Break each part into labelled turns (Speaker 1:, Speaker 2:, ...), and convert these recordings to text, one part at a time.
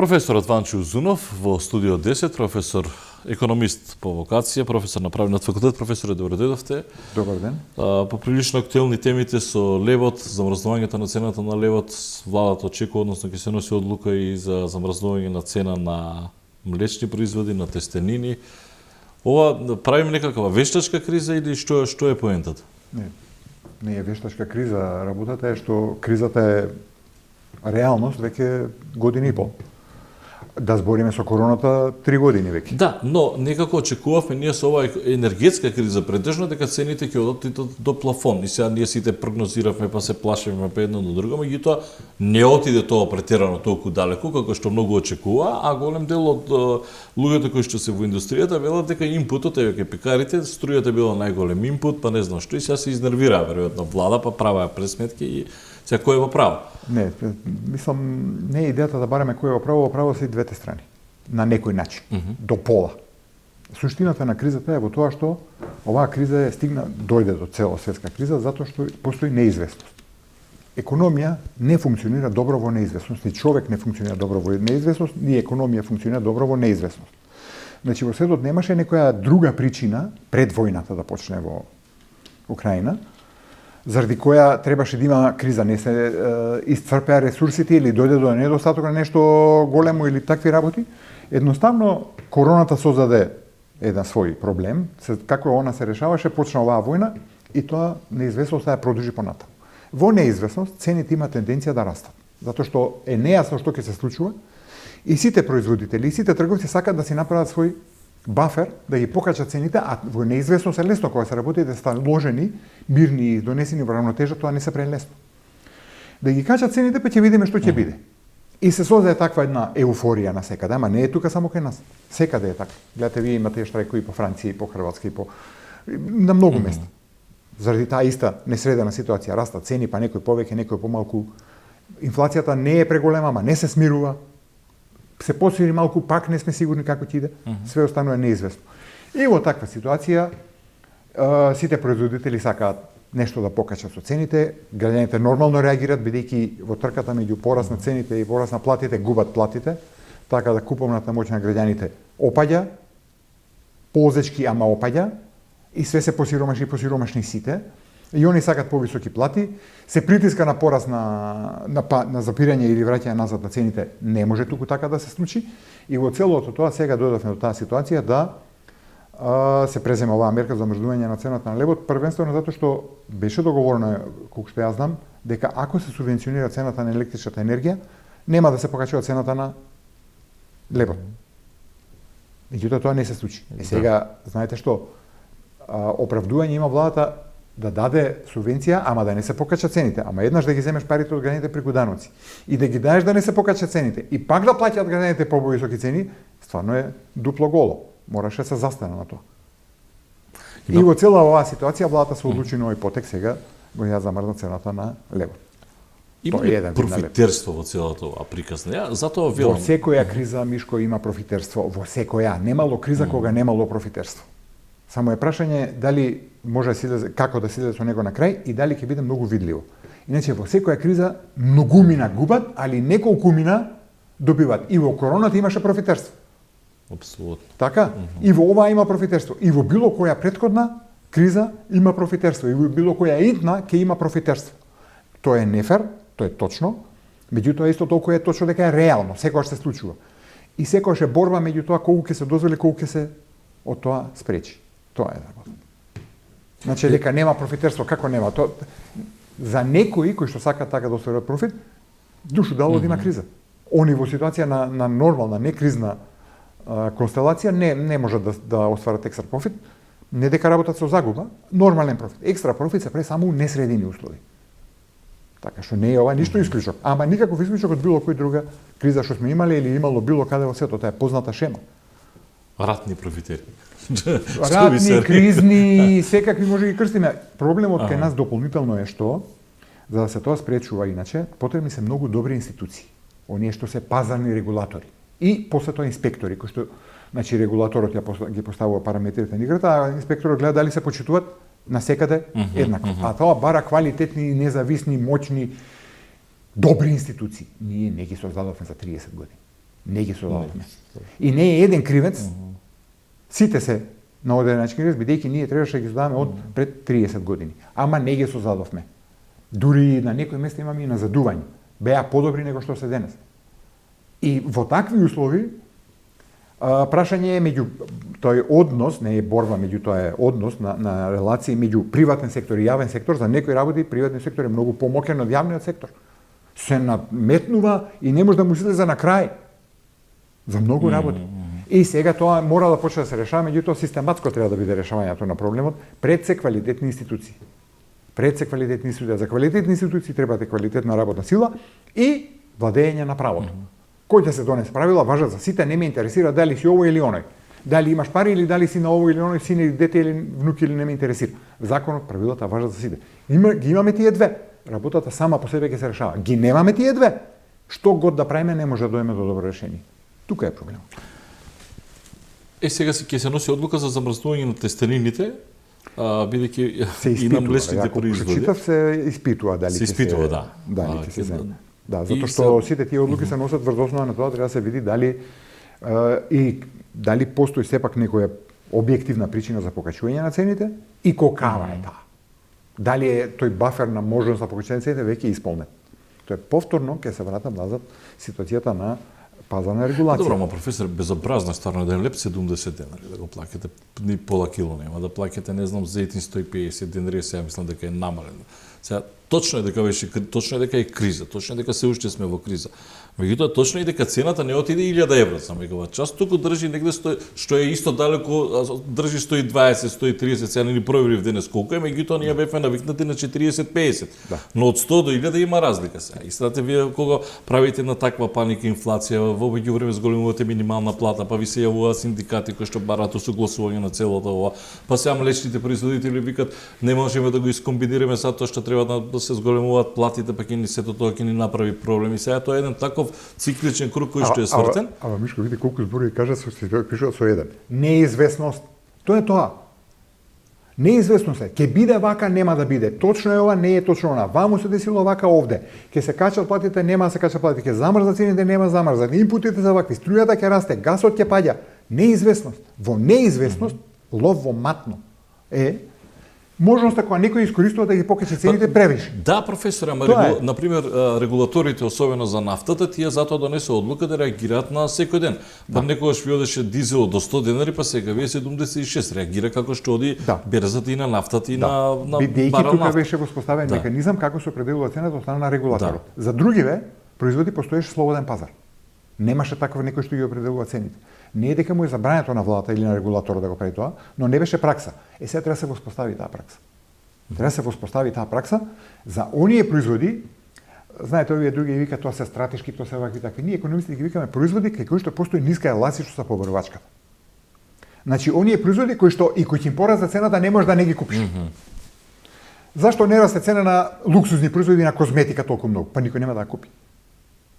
Speaker 1: Професорот Ванчо Узунов во студио 10, професор економист по вокација, професор на правниот факултет. Професоре, добро дојдовте.
Speaker 2: Добар ден.
Speaker 1: Поприлично актуелни темите со левот, замрзнувањето на цената на левот. Владата очекува, односно ќе се носи одлука и за замрзнување на цена на млечни производи, на тестенини. Ова правиме некаква вештачка криза или што е поентата?
Speaker 2: Не е вештачка криза. Работата е што кризата е реалност веќе години и пол. Да збориме со короната 3 години веќе.
Speaker 1: Да, но некако очекувавме ние со оваа енергетска криза предежно дека цените ќе одат до плафон. И сега ние сите прогнозиравме, па се плашевме па едно до друго, меѓутоа не отиде тоа претерано толку далеку како што многу очекува, а голем дел од луѓето кои што се во индустријата велат дека импутот е веќе пекарите, струјата била најголем импут, па не знам што, и сега се изнервираа веројатно влада, па праваа пресметки и сега кој е во право?
Speaker 2: Не, мислам, не е идејата да бараме кој е во право се и двете страни. На некој начин, до пола. Суштината на кризата е во тоа што оваа криза дојде до цела светска криза затоа што постои неизвестност. Економија не функционира добро во неизвестност, ни човек не функционира добро во неизвестност, ни економија функционира добро во неизвестност. Значи во светот немаше некоја друга причина пред војната да почне во Украина, заради која требаше да има криза, не се исцрпеа ресурсите или дојде до недостаток на нешто големо или такви работи. Едноставно, короната создаде еден свој проблем, како она се решаваше, почна оваа војна и тоа неизвестноста ја продолжи понатаму. Во неизвестност цените има тенденција да растат, затоа што е нејасно што ќе се случува и сите производители, и сите трговци сакаат да си направат свој бафер, да ги покачат цените, а во неизвестност е лесно кога се работи да станат ложени, мирни и донесени во равнотежа, тоа не се прелесно. Да ги качат цените, па ќе видиме што ќе биде. И се создаде таква една еуфорија на секаде, ама не е тука само кај нас. Секаде е така. Гледате, вие имате штрајкови по Франција и по Хрватска и по на многу места. Заради таа иста несредена ситуација растат цени, па некој повеќе, некој помалку. Инфлацијата не е преголема, ама не се смирува. Се посвири малку, пак не сме сигурни како ќе иде, све останува неизвестно. И во таква ситуација сите производители сакаат нешто да покачат со цените, граѓаните нормално реагираат бидејќи во трката меѓу пораст на цените и пораст на платите губат платите, така да куповната моќ на граѓаните опаѓа, ползечки ама опаѓа и све се посиромашни сите. И они сакат повисоки плати, се притиска на пораст на запирање или враќање назад на цените, не може туку така да се случи. И во целото тоа сега дојдовме до таа ситуација да се преземе оваа мерка за замрзнување на цената на левот, првенствено затоа што беше договорено, колку што јас знам, дека ако се субвенционира цената на електричната енергија, нема да се покачува цената на левот. Меѓутоа тоа не се случи. Сега, знаете што, оправдување има владата да даде субвенција, ама да не се покачат цените. Ама еднаш да ги земеш парите од граѓаните преку даноци и да ги даеш да не се покачат цените и пак да плаќаат граѓаните повисоки цени, стварно е дупло голо. Мораше да се застане на тоа. И во цела оваа ситуација владата се одлучи на овој потек сега го ја замрзна цената на левот.
Speaker 1: Има ли профитерство во целата оваа приказна? Затоа велам.
Speaker 2: Во секоја криза, Мишко, има профитерство. Во секоја. Немало криза кога немало профитерство. Само е прашање дали може да се излезе, како да се излезе со него на крај и дали ќе биде многу видливо. Иначе во секоја криза многумина губат, али неколкумина добиват. И во короната имаше профитерство.
Speaker 1: Апсолутно.
Speaker 2: Така? И во оваа има профитерство. И во било која претходна криза има профитерство. И во било која идна ќе има профитерство. Тоа е нефер, тоа е точно, меѓутоа исто толку е точно дека е реално, секогаш се случува. И секогаш е борба меѓу тоа колку ќе се дозволи, колку ќе се од тоа спречи. Тоа е работа. Значи дека нема профитерство, како нема? Тоа за некои кои што сакаат така да остваруваат профит, душу дало да има криза. Они во ситуација на нормална, не кризна констелација не можат да остварат екстра профит, не дека работат со загуба, нормален профит. Екстра профит се прави само у несредени услови. Така што не е ова ништо исклучок, ама никаков исклучок од било кој друга криза што сме имале или имало било каде во светот, тоа е позната шема.
Speaker 1: Ратни профитери.
Speaker 2: Ратни, кризни, секакви може ги крстиме. Проблемот кај нас дополнително е што, за да се тоа спречува иначе, потребни се многу добри институции. Оние што се пазарни регулатори. И после тоа инспектори, кои што, значи регулаторот ги поставува параметрите на играта, а инспекторот гледа дали се почитуваат насекаде еднакво. А тоа бара квалитетни, независни, моćни, добри институции. Ние не ги создадовме за 30 години. Не ги создадовме. И не е еден кривец, сите се на одреден начин кривец, бидејќи ние требаше да ги создадеме од пред 30 години. Ама не ги создадовме. Дури на некои места имаме и назадување. Беа подобри него што се денес. И во такви услови, прашање е меѓу тој однос, не е борба меѓу, тоа е однос на релации меѓу приватен сектор и јавен сектор. За некои работи приватниот сектор е многу помоќен од јавниот сектор. Се наметнува и не може да му излезе на крај. За многу работи. И сега тоа мора да почне да се решава, меѓутоа систематско треба да биде решавањето на проблемот пред се квалитетни институции. Пред се квалитетни институции. За квалитетни институции треба да квалитетна работна сила и владење на правото. Кој ќе се донесе правила важат за сите, не ме интересира дали си овој или оној. Дали имаш пари или дали си на овој или оној син или дете или внук или не ме интересира. Законот, правилата важат за сите. Ги имаме тие две. Работата сама по себе ќе се решава. Ги немаме тие две. Што год да правиме не може да дојме до добро решение. Тука е проблемот.
Speaker 1: Сега ќе се носи одлука за замрзнување на тестерините, бидејќи и на млечните производи.
Speaker 2: Читав се испитува дали
Speaker 1: се испитува, да.
Speaker 2: Дали ќе се земе. Да, затоа што сите тие одлуки се носат врз основа на тоа, треба да се види дали и дали постои сепак некоја објективна причина за покачување на цените и колкава е таа. Дали е тој бафер на можност за покачување на цените веќе исполнет. Тоа е повторно ќе се вратам назад ситуацијата на пазарна регулација.
Speaker 1: Добро, ама професор, безобразно стварно еден леп 70 денари да го плаќате, ни пола кило нема да плаќате, не знам, зејтин 150 денари, сега мислам дека е намален. Сега точно е дека е криза, точно е дека се уште сме во криза. Меѓутоа точно е дека цената не отиде 1000 евро за мегават час, туку држи негде што е исто далеко, држи 120, 130, сега не ни проверив денес колку е, меѓутоа ние бевме навикнати на 40-50. Да. Но од 100 до 1000 има разлика сега. И знаете вие кога правите на таква паника инфлација, во меѓувреме зголемувате минимална плата, па ви се јавуваат синдикати кои што бараат усогласување на целото ова, па сега млечните производители викат не можеме да го искомбинираме затоа што треба да се зголемуваат платите, па ќе ни сето тоа ќе ни направи проблеми. Сега тоа е еден таков цикличен круг кој што е свртен.
Speaker 2: Ама Мишко, види колку зборови кажа се пишува со еден. Неизвестност. Тоа е тоа. Неизвестност е. Ке биде вака, нема да биде. Точно е ова, не е точно она. Ваму се десило вака овде. Ке се качат платите, нема да се качат платите. Ке замрзат цените, нема замрзат. Инпутите за вакви, струјата ќе расте, гасот ќе паѓа. Неизвестност. Во неизвестност, лов во матно е можноста која некој искористува да ги покачи цените превише.
Speaker 1: Да, професор, ама например регулаторите, особено за нафтата, тие затоа донесоа одлука да реагираат на секој ден. Па некогаш ви одеше дизел до 100 денари, па сега вие 76 реагира како што оди берзата и на нафтата и на барел нафта.
Speaker 2: Бидејќи тука беше воспоставен механизам како се определува цената од страна на регулаторот. За другиве производи постоеше слободен пазар. Немаше таков некој што ги определува цените. Не е дека му е забрането на владата или на регулаторот да го прави тоа, но не беше пракса. Сега треба да се воспостави таа пракса. Треба да се воспостави таа пракса за оние производи. Знаете, овие други викаат тоа се стратешки, тоа се вакви такви. Ние економисти ги викаме производи кај кои што постои ниска еластичност со побарувачката. Значи, оние производи кои што и кои ќе им порасте цената не може да не ги купиш. Зашто не расте цена на луксузни производи на козметика толку многу? Па никој нема да ја купи.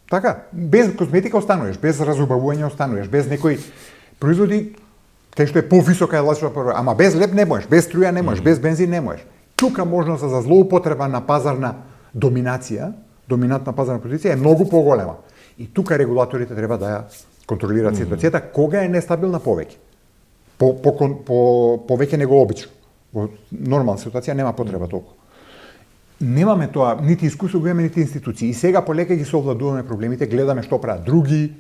Speaker 2: Така, без козметика остануваш, без разубавување остануваш, без некои производи кај што е повисока еластичност, ама без леп не можеш, без струја не можеш, без бензин не можеш. Тука можноста за злоупотреба на пазарна доминација, доминантна пазарна позиција е многу поголема. И тука регулаторите треба да ја контролираат ситуацијата кога е нестабилна повеќе. Повеќе него обично. Во нормална ситуација нема потреба толку. Немаме тоа, нити искуство го имаме, нити институции. И сега полека ги совладуваме проблемите, гледаме што прават други.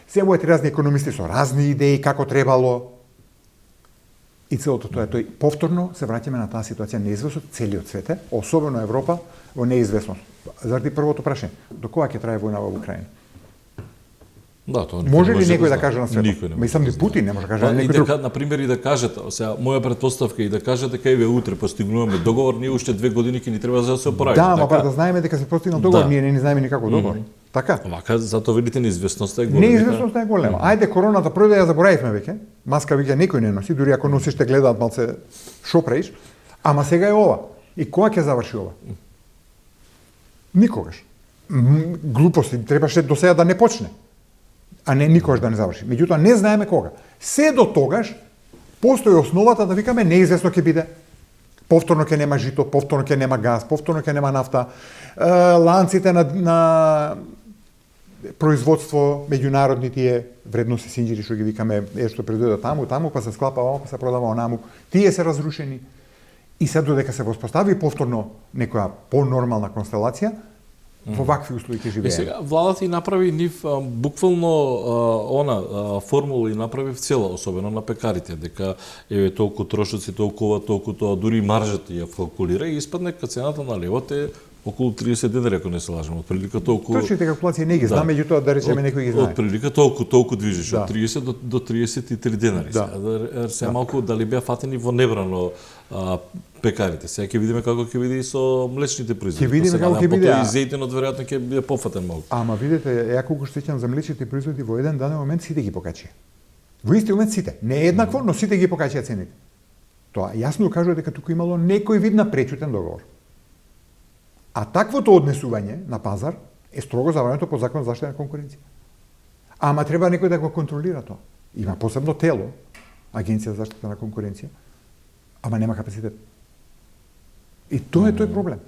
Speaker 2: Се војат разни економисти со разни идеи како требало. И целото тоа е тој. Повторно се враќаме на таа ситуација неизвестност, целиот свет, особено Европа, во неизвестност. Заради првото прашање, до кога ќе трае војна во Украина?
Speaker 1: Да, тоа
Speaker 2: може ли некој да каже на светот?
Speaker 1: Никој не може.
Speaker 2: Мислам, Путин не може да каже на некој друг.
Speaker 1: На пример и да кажете, сега моја претпоставка и да кажете кај ве утре постигнуваме договор, ние уште 2 години ќе ни треба за да се оправиме.
Speaker 2: Да, ама да знаеме дека се постигнал договор, ние не знаеме никако договор. Така.
Speaker 1: Вака затоа видите неизвестноста е голема.
Speaker 2: Неизвестноста е голема. Ајде короната пројде, ја заборавивме веќе. Маска веќе некој не носи, дури ако носиш те гледаат малце шо правиш. Ама сега е ова. И кога ќе заврши ова? Никогаш. Глупости требаше до сега да не почне. А не никогаш да не заврши. Меѓутоа не знаеме кога. Се до тогаш постои основата да викаме неизвестно ќе биде. Повторно ќе нема жито, повторно ќе нема газ, повторно ќе нема нафта. Ланците на производство, меѓународни тие вредности синџири што ги викаме, што произведува таму, па се склапа оваму, па се продава онаму, тие се разрушени. И се додека се воспостави повторно некоја по-нормална констелација, во вакви услови ќе живееме.
Speaker 1: Сега владата и направи нив буквално формула и направи цела, особено на пекарите, дека еве толку трошоци, толку тоа, дури маржата ја калкулира и испадне дека цената на левот е околу 30 денари, ако не се лажам, отприлика толку.
Speaker 2: Точните калкулации не ги знам, меѓутоа да речеме некој ги знае.
Speaker 1: Отприлика толку движиш, од 30 до 33 денари. Сега малку дали беа фатени во небрано пекарите. Сега ќе видиме како ќе биде и со млечните производи.
Speaker 2: Ќе видиме како ќе биде.
Speaker 1: И зејтинот веројатно ќе биде пофатен малку.
Speaker 2: Ама видете, ја колку се сеќам за млечните производи во еден даден момент сите ги покачија. Во исти момент сите, не еднакво, но сите ги покачија цените. Тоа јасно кажува дека тука имало некој вид на пречутен договор. А таквото однесување на пазар е строго забрането по Закон за заштита на конкуренција. Ама треба некој да го контролира тоа. Има посебно тело, Агенција за заштита на конкуренција, ама нема капацитет. И тоа е тој проблем.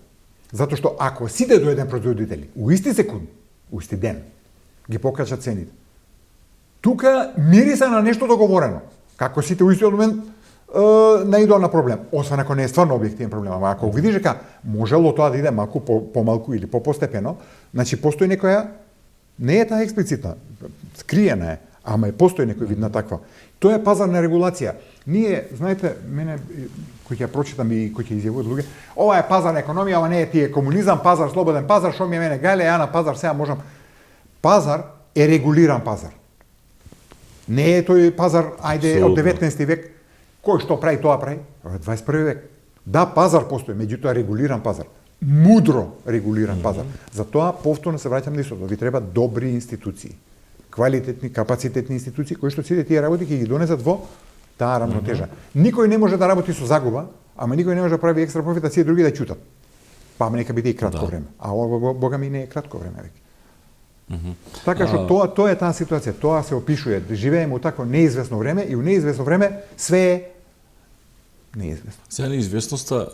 Speaker 2: Затоа што ако сите дојден производители, у исти секунд, у исти ден, ги покачат цените, тука мириса на нешто договорено. Како сите у истиот момент наидоа на проблем, освен ако не е стварно објективен проблем. Ама ако видиш дека можело тоа да иде малку помалку или попостепено, значи постои некоја, не е таа експлицитна, скриена е, ама постои некој вид на таква. Тоа е пазарна регулација. Ние, знаете, мене кој ќе прочитам и кој ќе изјавуваат луѓе, ова е пазарна економија, ова не е тие комунизам, пазар, слободен пазар, што ми е мене гале, ја на пазар сега можам. Пазар е регулиран пазар. Не е тој пазар, ајде, од 19 век, кој што прави, тоа прави, од 21 век. Да, пазар постои, меѓутоа регулиран пазар. Мудро регулиран пазар. Затоа повторно се враќам на истото. Ви треба добри институции, квалитетни, капацитетни институции кои што сите тие работи ќе ги донесат во таа рамнотежа. Никој не може да работи со загуба, ама никој не може да прави екстра профит, а сите други да ќутат. Па нека биде и кратко време. А ова бога ми не е кратко време веќе. Така што тоа е таа ситуација, тоа се опишува. Живееме у такво неизвестно време и у неизвестно време све е неизвестно.
Speaker 1: Сега неизвестноста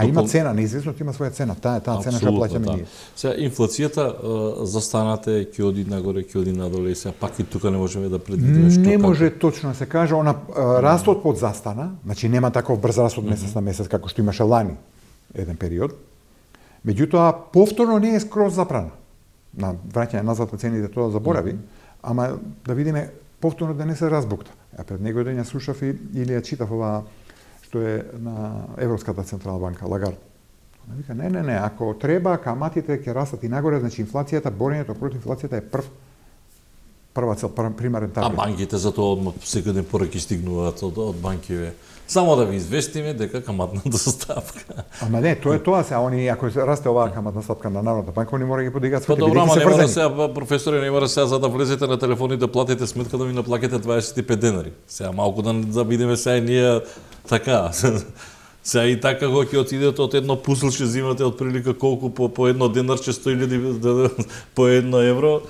Speaker 2: има цена, неизвестноста има своја цена. Таа цена што плаќаме ние.
Speaker 1: Сега инфлацијата застанате ќе оди нагоре, ќе оди надоле, сега пак и тука не можеме да предвидиме што.
Speaker 2: Не може точно да се каже, растот подзастана, значи нема таков брз раст од месец на месец како што имаше лани еден период. Меѓутоа повторно не е скроз запрана. На враќање назад на цените тоа заборави, ама да видиме повторно да не се разбукта. Пред некој ден ја слушав или ја читав оваа што е на Европската централна банка, Лагард. Она вика, не, ако треба, каматите ќе растат и нагоре, значи инфлацијата, борењето против инфлацијата е прва цел, примарен таргет.
Speaker 1: А банките за тоа одма секој ден пораки стигнуваат од банкиве. Само да ви известиме дека каматната ставка.
Speaker 2: Ама не, тоа се, они ако расте оваа каматна ставка на Народната банка, они мора да ги подигат своите
Speaker 1: бидејќи се
Speaker 2: врзани.
Speaker 1: Па сега професори не мора сега за да влезете на телефон и да платите сметка да ви наплакете 25 денари. Сега малку да бидеме сега и ние така. Сега и така кога ќе отидете од едно пузл ќе зимате отприлика колку по едно денарче 100.000 по 1 евро.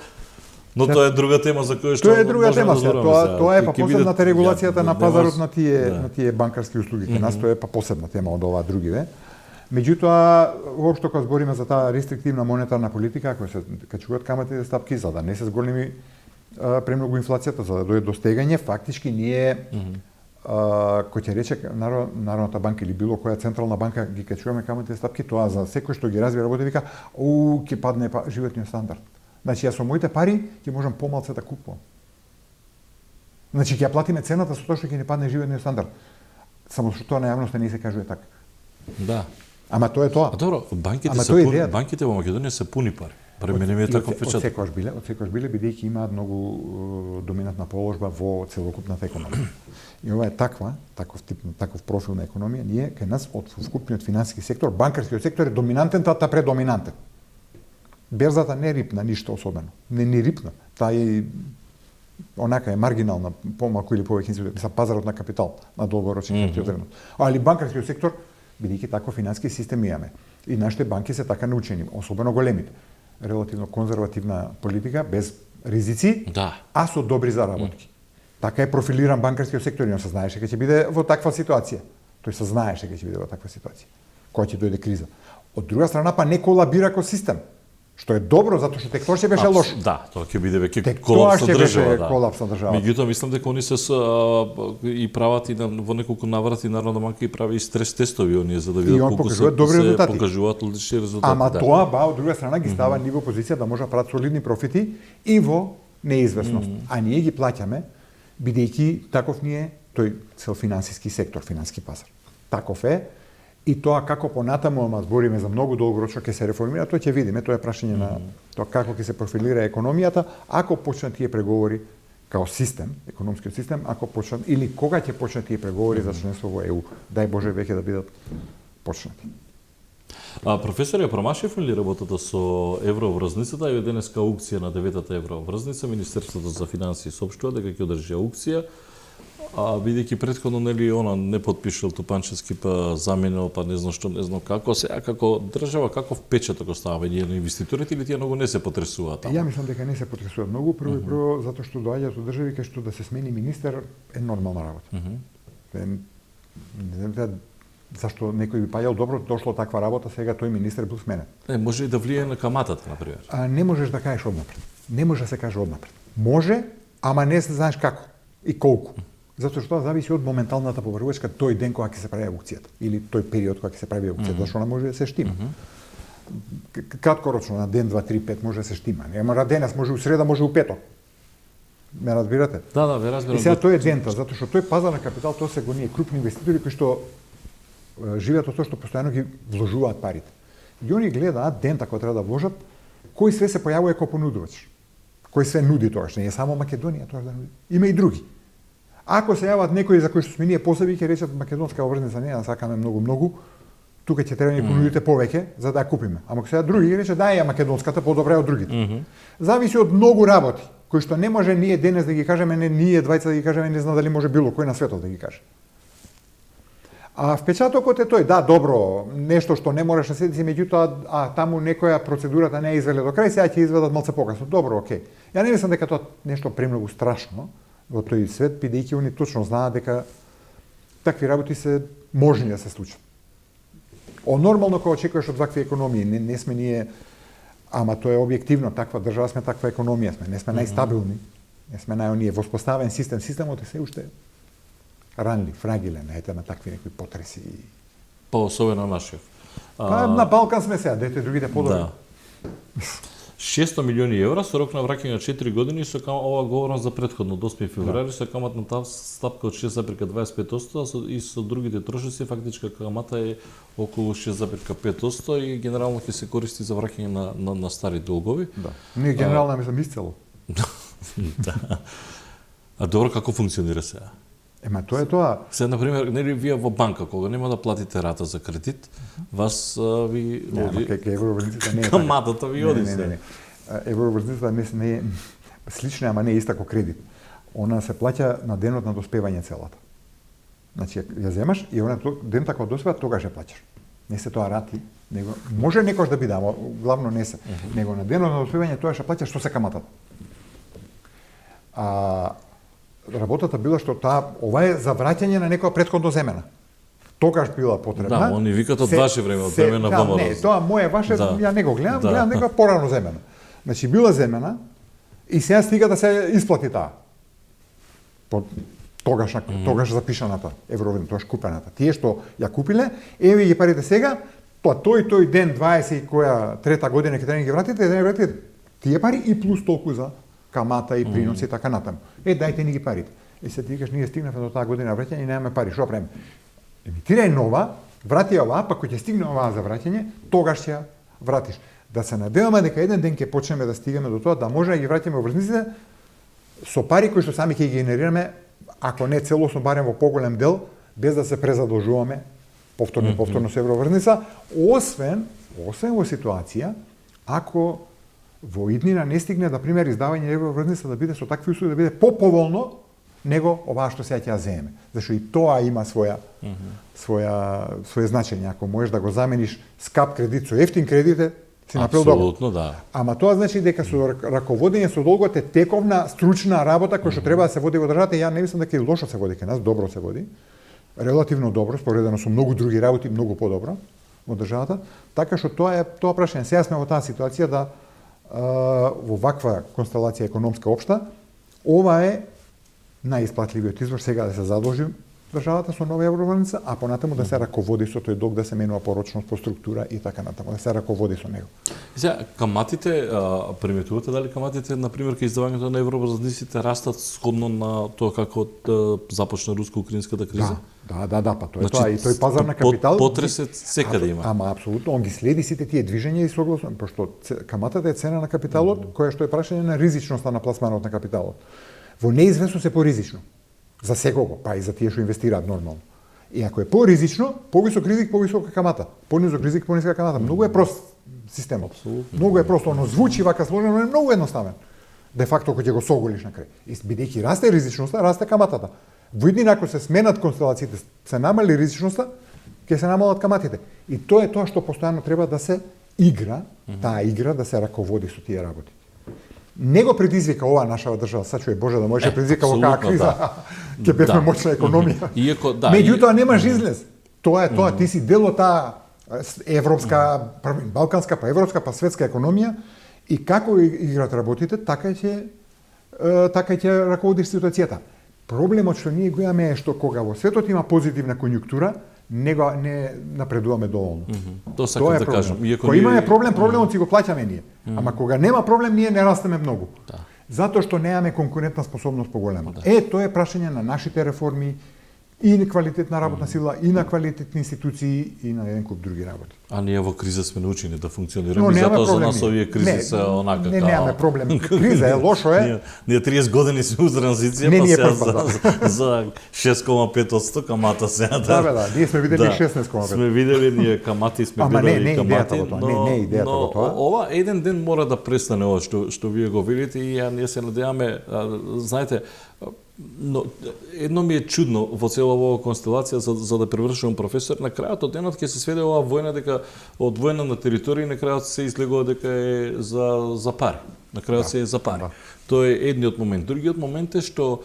Speaker 1: Но тоа е друга тема за која што
Speaker 2: тоа е друга тема сега. Тоа е па посебната регулацијата на пазарот на тие банкарски услуги. Кај нас тоа е па посебна тема од оваа другиве. Меѓутоа, воопшто кога збориме за таа рестриктивна монетарна политика, ако се качуваат каматните стапки за да не се зголеми премногу инфлацијата, за да дојде до стегање, фактички ние кој ќе рече Народната банка или било која централна банка ги качуваме каматните стапки, тоа за секој што ги развива работи вика, ќе падне животниот стандард. Значи, јас со моите пари ќе можам помалце да купувам. Значи, ќе ја платиме цената со тоа што ќе не падне животниот стандард. Само што тоа на јавноста не се кажува така.
Speaker 1: Да.
Speaker 2: Ама тоа е тоа.
Speaker 1: А добро, банките во Македонија се пуни пари. Мене ми е таков впечаток.
Speaker 2: Од секојаш биле, бидејќи имаат многу доминантна положба во целокупната економија. И ова е таков профил на економија. Ние, кај нас, од вкупниот финансиски сектор, банкарскиот сектор е доминантен, таа предоминантен. Берзата не рипна ништо особено. Не рипна. Таа е онака е маргинална, помалку или повеќе институт, пазарот на капитал на долгорочни харти од вредност. Али банкарскиот сектор, бидејќи таков финансиски систем имаме. И нашите банки се така научени, особено големите. Релативно конзервативна политика, без ризици, а со добри заработки. Така е профилиран банкарскиот сектор и он се знаеше дека ќе биде во таква ситуација. Тој се знаеше дека ќе биде во таква ситуација, кога ќе дојде криза. Од друга страна, па не колабира ко систем, Што е добро, затоа што тек тоа ќе беше лошо.
Speaker 1: Да, тоа ќе биде веќе
Speaker 2: Тек
Speaker 1: колапс
Speaker 2: тоа
Speaker 1: на
Speaker 2: ќе беше
Speaker 1: држава, да.
Speaker 2: колапс на државата.
Speaker 1: Меѓутоа мислам дека они се и прават и во неколку наврати Народна банка и прави и стрес тестови оние за да видат колку
Speaker 2: покажуваат добри резултати.
Speaker 1: покажуваат одлични резултати.
Speaker 2: Ама
Speaker 1: да.
Speaker 2: тоа од друга страна ги става ни во позиција да може да прават солидни профити и во неизвестност. А ние ги плаќаме бидејќи таков ни е тој цел финансиски сектор, финансиски пазар. Таков е. И тоа како понатаму, ама збориме за многу долгорочно ќе се реформира, тоа ќе видиме, тоа е прашање на тоа како ќе се профилира економијата, ако почнат тие преговори као систем, економскиот систем, ако почнат или кога ќе почнат тие преговори за членство во ЕУ, дај Боже веќе да бидат почнати.
Speaker 1: Професор, ја промашивме ли работата со евроврзницата? Еве денеска аукција на 9-та евроврзница, Министерството за финансии соопштува дека ќе одржи аукција. Бидејќи претходно она не потпишал Тупанчевски, па заменил, па не знам што, не знам како, сега како држава каков печаток оставува ние на инвеститорите или тие многу не се потресуваат таму?
Speaker 2: Ја мислам дека не се потресуваат многу, прво затоа што доаѓаат од држави кај што да се смени министер е нормална работа. Не знам зашто некој би паѓал добро дошло таква работа, сега тој министер бил сменет.
Speaker 1: Може и да влијае на каматата, например.
Speaker 2: Не можеш да кажеш однапред. Не може да се каже однапред. Може, ама не знаеш како и колку. Затоа што тоа зависи од моменталната површувачка тој ден кога ќе се прави аукцијата или тој период кога ќе се прави аукцијата, зашто не може да се штима. Краткорочно на ден, 2, 3, 5 може да се штима. Не мора денес, може у среда, може у петок. Ме разбирате?
Speaker 1: Да, ве разбирам.
Speaker 2: И сега тој е дента, затоа што тој пазар на капитал, тоа се го ние крупни инвеститори кои што живеат од тоа што постојано ги вложуваат парите. И они гледаат дента кога треба да вложат, кој све се појавува како понудувач. Кој све нуди тоа, што не е само Македонија тоа да нуди. Има и други. Ако се јават некои за кои што сме ние посеби, ќе речат македонска обврзница не, сакаме многу, тука ќе треба ни понудите повеќе за да ја купиме. Ама ако се други ќе речат дај ја македонската подобра од другите. Зависи од многу работи, кои што не може ние денес да ги кажеме, не ние двајца да ги кажеме, не знам дали може било кој на светот да ги каже. А впечатокот е тој, да, добро, нешто што не можеш да се деси, меѓутоа таму некоја процедурата не е извеле до крај, сега ќе изведат малце покасно. Добро, окей. Ја не мислам дека тоа нешто премногу страшно во тој свет, бидејќи они точно знаат дека такви работи се можни да се случат. Нормално кога очекуваш од вакви економии, не сме ние, ама тоа е објективно, таква држава сме, таква економија сме, не сме најстабилни, не сме најоние воспоставен систем, системот е се уште ранлив, фрагилен, ете на такви некои потреси.
Speaker 1: Особено нашиот.
Speaker 2: На Балкан сме сега, дете другите подобро.
Speaker 1: Да. 600 милиони евра со рок на враќање на 4 години, со ова говорам за претходно до 8 февруари, со каматна стапка од 6,25% и со другите трошоци фактичка камата е околу 6,5% и генерално ќе се користи за враќање на стари долгови.
Speaker 2: Да. Не генерално мислам исцело.
Speaker 1: Да. А добро како функционира сега?
Speaker 2: Ема тоа е тоа.
Speaker 1: Се например, нели вие во банка кога нема да платите рата за кредит, вас ви оди
Speaker 2: кај евроврзницата не е.
Speaker 1: Каматата ви оди се.
Speaker 2: Не. Евроврзницата не е слична, ама не е иста како кредит. Она се плаќа на денот на доспевање целата. Значи ја земаш и она денот кога доспева тогаш ја плаќаш. Не се тоа рати, него може некош да биде, ама главно не се. Него на денот на доспевање тогаш ја плаќаш што се каматата. Работата била што ова е за враќање на некоја претходно земена. Тогаш била потребна.
Speaker 1: Да, они викат од ваше време, од време на ВМРО.
Speaker 2: Не, тоа моје ваше, ја не го гледам, гледам некоја порано земена. Значи била земена и сега стига да се исплати таа. Тогаш запишаната евроврзница, тогаш купената. Тие што ја купиле, еве ги парите сега, тоа тој ден 20 и која трета година ќе треба ги вратите, да не вратите тие пари и плюс толку за камата и приноси и така натаму. Дајте ни ги парите. Се ти викаш, ние стигнавме до таа година враќање и немаме пари, што правиме? Емитирај нова, врати оваа, па кога ќе стигне оваа за враќање, тогаш ќе ја вратиш. Да се надеваме дека еден ден ќе почнеме да стигаме до тоа, да може да ги враќаме врзниците со пари кои што сами ќе ги генерираме, ако не целосно, барем во поголем дел, без да се презадолжуваме повторно со евроврзница, освен во ситуација ако во иднина не стигне, да пример, издавање евроврзница да биде со такви услови, да биде поповолно него оваа што сега ќе ја земеме. Зашто и тоа има свое значење. Ако можеш да го замениш скап кредит со ефтин кредит, си направил добро.
Speaker 1: Апсолутно, да.
Speaker 2: Ама тоа значи дека со раководење со долгот е тековна стручна работа која што треба да се води во државата. Ја не мислам дека и лошо се води кај нас, добро се води. Релативно добро, споредено со многу други работи, многу подобро во државата. Така што тоа е прашање. Сега сме во таа ситуација да во ваква констелација економска општа, ова е најисплатливиот извор сега да се задолжи државата со нова евровалница, а понатаму да се раководи со тој долг, да се менува порочност по структура и така натаму, да се раководи со него.
Speaker 1: Сега, каматите, приметувате дали каматите, например, кај издавањето на евробазниците растат сходно на тоа како започна руско-украинската криза?
Speaker 2: Да, па тоа е тоа. И тој пазар на капитал...
Speaker 1: Потресет секаде има.
Speaker 2: Ама, апсолутно, он ги следи сите тие движења и согласно, пошто каматата е цена на капиталот, која што е прашање на ризичноста на пласманот на капиталот. Во неизвестност е поризично. За секого, па и за тие што инвестираат нормално. И ако е поризично, повисок ризик, повисока камата. Понизок ризик, пониска камата. Многу е прост системот. Многу е просто, оно звучи вака сложено, но е многу едноставен. Де факто кој ќе го соголиш на крај. И бидејќи расте ризичноста, расте каматата. Во иднина ако се сменат констелациите, се намали ризичноста, ќе се намалат каматите. И тоа е тоа што постојано треба да се игра, таа игра да се раководи со тие работи. Не го предизвика ова нашава држава, сачуе Боже да можеше предизвика во криза, ќе бевме моćна економија.
Speaker 1: Иако
Speaker 2: Меѓутоа немаш излез. Тоа е тоа, ти си дел од таа европска, балканска, па европска, па светска економија и како играат работите, така ќе раководиш ситуацијата. Проблемот што ние го имаме е што кога во светот има позитивна конјунктура, не напредуваме доволно.
Speaker 1: Тоа сакам да кажам.
Speaker 2: Кога имаме проблемот си го плаќаме ние. Ама кога нема проблем, ние не растеме многу.
Speaker 1: Да.
Speaker 2: Затоа што немаме конкурентна способност поголема. Да. Тоа е прашање на нашите реформи, и на квалитетна работна сила, и на квалитетни институции, и на еден куп други работи.
Speaker 1: А ние во криза сме научени да функционираме, и затоа за нас овие кризи се онака
Speaker 2: Не, немаме проблем. Криза е, лошо е.
Speaker 1: Ние 30 години сме во транзиција, па за 6,5% камата сега.
Speaker 2: Да, ние сме видели 16,5%.
Speaker 1: Сме видели ние камати, сме гледали камати,
Speaker 2: не идејата во тоа.
Speaker 1: Ова еден ден мора да престане ова што вие го видите и ние се надеваме, знаете, но едно ми е чудно во цела оваа констелација за да превршувам професор, на крајот од денот ќе се сведе оваа војна дека од војна на територија на крајот се излегува дека е за пари. На крајот се е за пари. Тоа е едниот момент. Другиот момент е што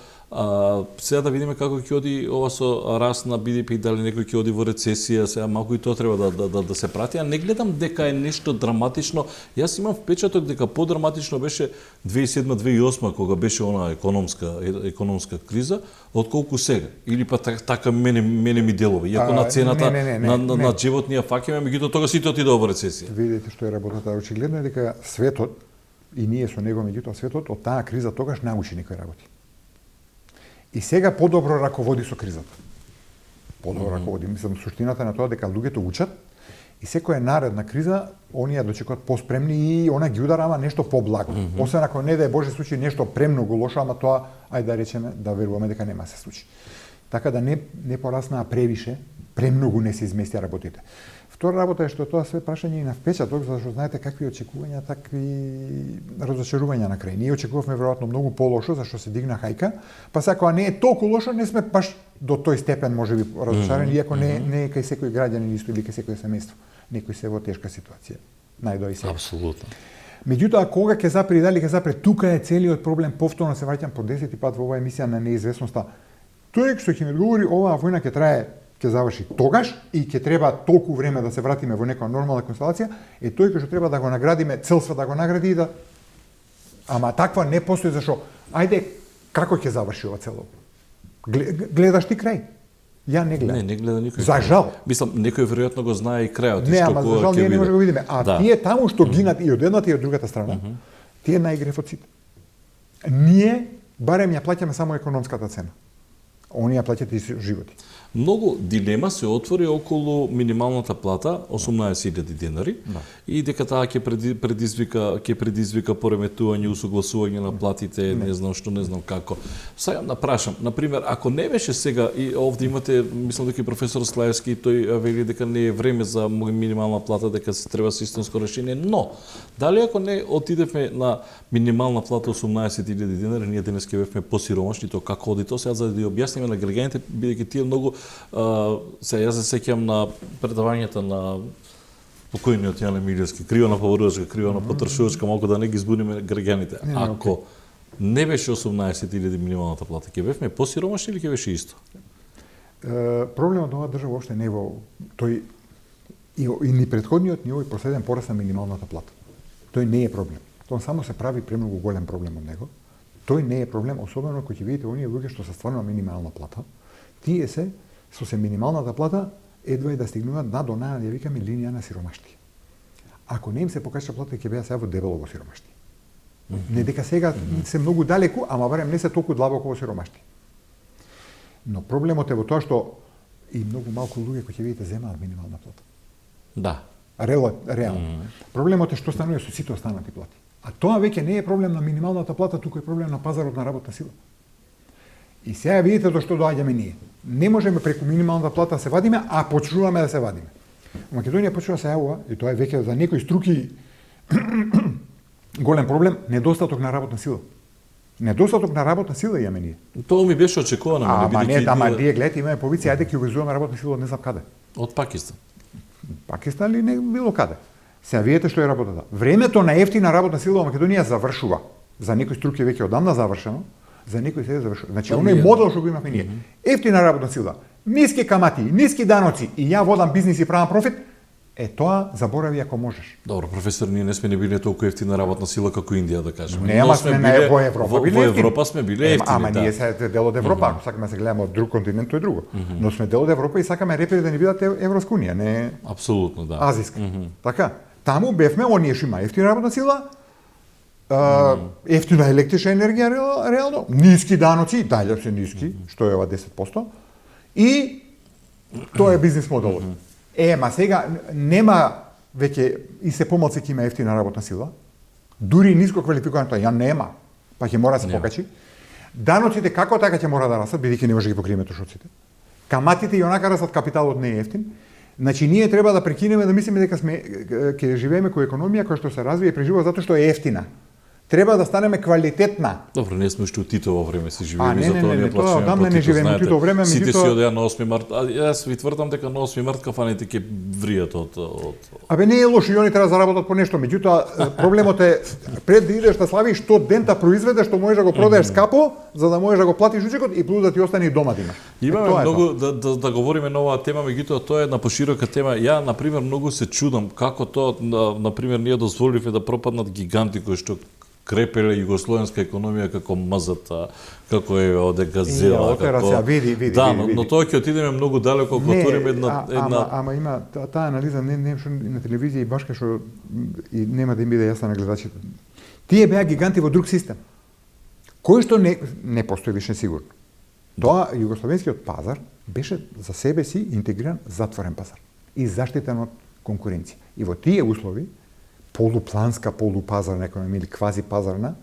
Speaker 1: сега да видиме како ќе оди ова со раст на BDP, дали некој ќе оди во рецесија, сега малку и тоа треба да се прати, а не гледам дека е нешто драматично. Јас имам впечаток дека подраматично беше 2007-2008 кога беше она економска криза, отколку сега. Или па така мене ми делува. Иако на цената на животния фаќаме, меѓутоа тога сите отидоа во рецесија.
Speaker 2: Видите што е работата. Очигледно е дека светот и ние со него, меѓутоа светот од таа криза тогаш научи некои работи. И сега подобро раководи со кризата. Подобро раководи. Мислам, суштината на тоа дека луѓето учат и секоја наредна криза, оние дочекуваат поспремни и она ги удара, ама нешто поблаго. Освен ако не дај Боже случи нешто премногу лошо, ама тоа, ајде да речеме, да веруваме дека нема се случи. Така да не пораснаа превише, премногу не се изместија работите. Втора работа е што тоа све прашање и на впечаток, зашто знаете какви очекувања, такви разочарувања на крај. Ние очекувавме веројатно многу полошо, зашто се дигна хајка, па сакоа не е толку лошо, не сме баш до тој степен можеби разочарени, иако не е кај секој граѓанин исто или кај секој семејство. Некој се во тешка ситуација. Најдои се.
Speaker 1: Апсолутно.
Speaker 2: Меѓутоа кога ќе запре, дали ќе запре, тука е целиот проблем. Повторно се враќам по 10 пат во оваа емисија на неизвестноста. Тој што ќе ми одговори, оваа војна ќе трае, ќе заврши тогаш и ќе треба толку време да се вратиме во некоја нормална констелација, е тој кој што треба да го наградиме, целства да го награди и да... Ама таква не постои, зашо? Ајде, како ќе заврши ова цело? Гледаш ти крај? Ја не гледам.
Speaker 1: Не гледа никој.
Speaker 2: За жал.
Speaker 1: Мислам, некој веројатно го знае и крајот.
Speaker 2: Не, ама за жал ние не може да го видиме. А тие таму што гинат и од едната и од другата страна, тие наигрев од сите. Ние барем ја плаќаме само економската цена. Оние плаќаат и животи.
Speaker 1: Многу дилема се отвори околу минималната плата 18.000 денари и дека таа ќе предизвика пореметување, усогласување на платите, не знам како. Сега напрашам, на пример, ако не беше сега и овде имате, мислам дека и професор Слаевски, тој вели дека не е време за минимална плата, дека се треба системско решение, но дали ако не отидевме на минимална плата 18.000 денари, ние денес ќе бевме посиромашни, тоа како оди тоа, сега за да ја објасниме на граѓаните, бидејќи тие многу сега јас се сеќам на предавањата на покојниот Јане Милевски, кривана поборувачка, кривана потрошувачка, малку да не ги збуниме граѓаните. Ако не беше 18.000 минималната плата, ќе бевме посиромашни или ќе беше исто?
Speaker 2: Проблемот на оваа држава воопште не е во тој и ни претходниот ни овој последен пораст на минималната плата. Тој не е проблем. тоа само се прави премногу голем проблем од него. Тој не е проблем, особено кога ќе видите оние луѓе што се стварно на минимална плата. Тие се со минималната плата едва и да стигнуваат до ја викаме линија на сиромаштија. Ако не им се покажа плата, ќе беа сега во дебело во сиромаштија. Не дека сега се многу далеку, ама барем не се толку длабоко во сиромаштија. Но проблемот е во тоа што и многу малку луѓе кои ќе видите земаат минимална плата.
Speaker 1: Да.
Speaker 2: Реално. Проблемот е што станува со сите останати плати. А тоа веќе не е проблем на минималната плата, туку е проблем на пазарот на работна сила. И сега видите до што доаѓаме ние. Не можеме преку минималната плата да се вадиме, а почнуваме да се вадиме. Македонија почнува да се јавува, и тоа е веќе за некои струки голем проблем, недостаток на работна сила. Недостаток на работна сила имаме ние.
Speaker 1: Тоа ми беше очекувано,
Speaker 2: ама ние гледате, имаме повици, ајде ќе увезуваме работна сила од не знам каде.
Speaker 1: Од Пакистан.
Speaker 2: Пакистан или не било каде. Сега видите што е работата. Времето на ефтина работна сила во Македонија завршува. За некои струки веќе одамна завршено, за некои сега завршува. Значи, оној модел што го имавме ние. Ефтина работна сила, ниски камати, ниски даноци и ја водам бизнис и правам профит, тоа заборави ако можеш.
Speaker 1: Добро, професор, ние не сме не биле толку ефтина работна сила како Индија, да кажеме.
Speaker 2: Не, ама сме во Европа биле.
Speaker 1: Во Европа сме биле ефтини,
Speaker 2: ама ние се дел од Европа, ако сакаме да се гледаме од друг континент, тоа е друго. Но сме дел од Европа и сакаме репери да ни бидат Европска унија, не
Speaker 1: апсолутно, да.
Speaker 2: Азиска. Така, таму бевме оние што има ефтина работна сила, ефтина електрична енергија реално, ниски даноци, дале се ниски, што е ова 10%, и тоа е бизнис моделот. Ма сега нема веќе и се помалку ќе има ефтина работна сила. Дури ниско квалификуваната ја нема, па ќе мора да се покачи. Даноците како така ќе мора да растат, бидејќи не може да ги покриеме трошоците. Каматите и онака растат, капиталот не е ефтин. Значи ние треба да прекинеме да мислиме дека ќе живееме која економија која што се развива и преживува затоа што е ефтина. Треба да станеме квалитетна.
Speaker 1: Добро, не сме уште у Титово време се живееме,
Speaker 2: затоа не плачеме. Одамна не живееме у Титово време,
Speaker 1: сите си одеа на 8 март. Јас ви тврдам дека на 8 март кафаните ќе вријат од
Speaker 2: Абе не е лошо, и они треба да заработат по нешто, меѓутоа проблемот е пред да идеш да славиш што ден да произведеш, што можеш да го продадеш скапо, за да можеш да го платиш учекот и плюс да ти остане и дома да имаш.
Speaker 1: Имаме многу да говориме на оваа тема, меѓутоа тоа е една поширока тема. Ја на пример многу се чудам како тоа на пример ние дозволивме да пропаднат гиганти кои што крепеле југословенска економија како мазата, како е оде газела, како
Speaker 2: види.
Speaker 1: Да, но тоа ќе отидеме многу далеко ако отвориме една
Speaker 2: Ама има таа анализа не што на телевизија и башка што и нема да им биде јасна на гледачите. Тие беа гиганти во друг систем. Кој што не постои више сигурно. Тоа југословенскиот пазар беше за себе си интегриран затворен пазар и заштитен од конкуренција. И во тие услови полупланска, полупазарна економија или квази пазарна,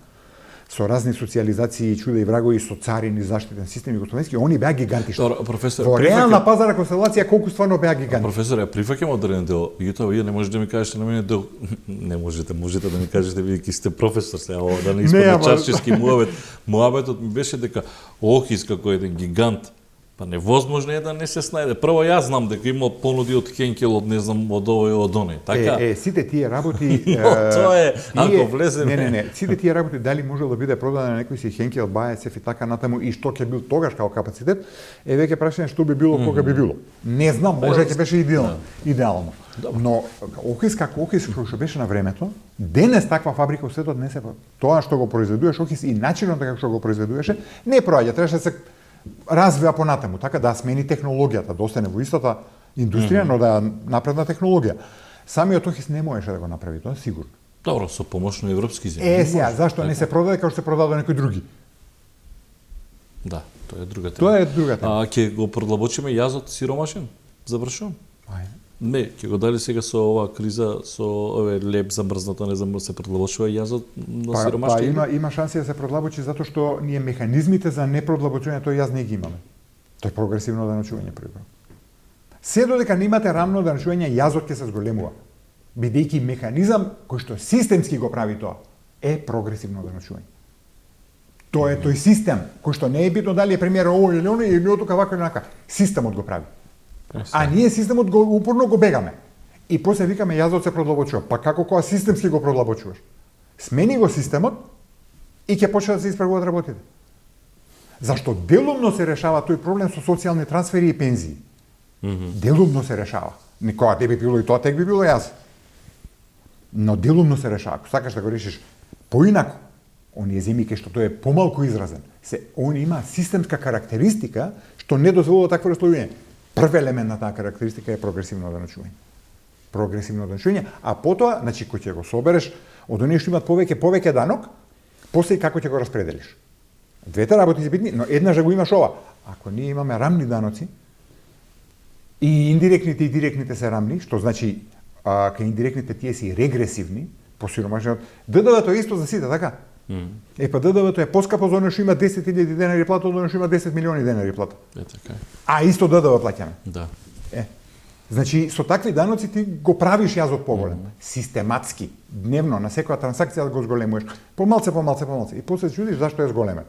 Speaker 2: со разни социализации, чуда и врагови, со царин и заштитен систем југословенски, они беа гиганти. Во реална пазарна констелација колку стварно беа гиганти.
Speaker 1: Професор, ја прифаќам одреден дел. Меѓутоа вие не можете да ми кажете на мене дел. Не можете да ми кажете бидејќи сте професор, сега да не испадне чарчески муабет. Муабетот ми беше дека Охис како еден гигант. Па невозможно е да не се снајде. Прво јас знам дека има понуди од Хенкел, од не знам од овој од оној. Така.
Speaker 2: Сите тие работи
Speaker 1: тоа е, ако влеземе.
Speaker 2: Не, сите тие работи дали можел да биде продаден на некој си Хенкел, Бајецев и така натаму и што ќе бил тогаш како капацитет, веќе прашање што би било, кога би било. Не знам, може ќе беше идеално. Но Охис како Охис што беше на времето, денес таква фабрика во светот не се тоа што го произведуваше Охис и начинот како што го произведуваше не проаѓа, требаше да се развива понатаму, така да смени технологијата, да остане во истата индустрија, но да напредна технологија. Самиот Охис не можеше да го направи тоа, сигурно.
Speaker 1: Добро, со помош на европски земји.
Speaker 2: Сега, зашто не се продаде како што се продаде некои други?
Speaker 1: Да, тоа е друга тема.
Speaker 2: Тоа е друга тема.
Speaker 1: Ќе го продлабочиме јазот сиромашен? Завршувам. Не, ќе го дали сега со оваа криза, со овој леп замрзнато, не знам, се продлабочува јазот на сиромашни?
Speaker 2: Има шанси да се продлабочи затоа што ние механизмите за непродлабочување тој јаз не ги имаме. Тоа е прогресивно даночување прво. Се додека не имате рамно даночување, јазот ќе се зголемува. Бидејќи механизам кој што системски го прави тоа е прогресивно даночување. Тоа е тој систем кој што не е битно дали е премиер ово или оно или тука вака или онака. Системот го прави. А ние системот упорно го бегаме. И после викаме јазот се продлабочува. Па како кога системски го продлабочуваш? Смени го системот и ќе почне да се исправуваат работите. Зашто делумно се решава тој проблем со социјални трансфери и пензии. Делумно се решава. Никога те би било и тоа, тек би било јас. Но делумно се решава. Ако сакаш да го решиш Поинаку, оние земји кај што тој е помалку изразен, он има системска карактеристика што не дозволува такво раслојување. Прв елемент на таа карактеристика е прогресивно одначување. Прогресивно одначување, а потоа, значи кој ќе го собереш од оние што имаат повеќе данок, после како ќе го распределиш. Двете работи се битни, но еднаш да го имаш ова. Ако ние имаме рамни даноци, и индиректните и директните се рамни, што значи кај индиректните тие си регресивни, по сиромашниот, ДДВ-то е исто за сите, така? Па ДДВ-то е поскапо за оној што има 10.000 денари плата од оној што има 10 милиони денари плата.
Speaker 1: Така.
Speaker 2: А исто ДДВ плаќаме.
Speaker 1: Да.
Speaker 2: Значи со такви даноци ти го правиш јазот поголем, систематски, дневно на секоја трансакција да го зголемуваш, помалце. И после се чудиш зашто е зголемен.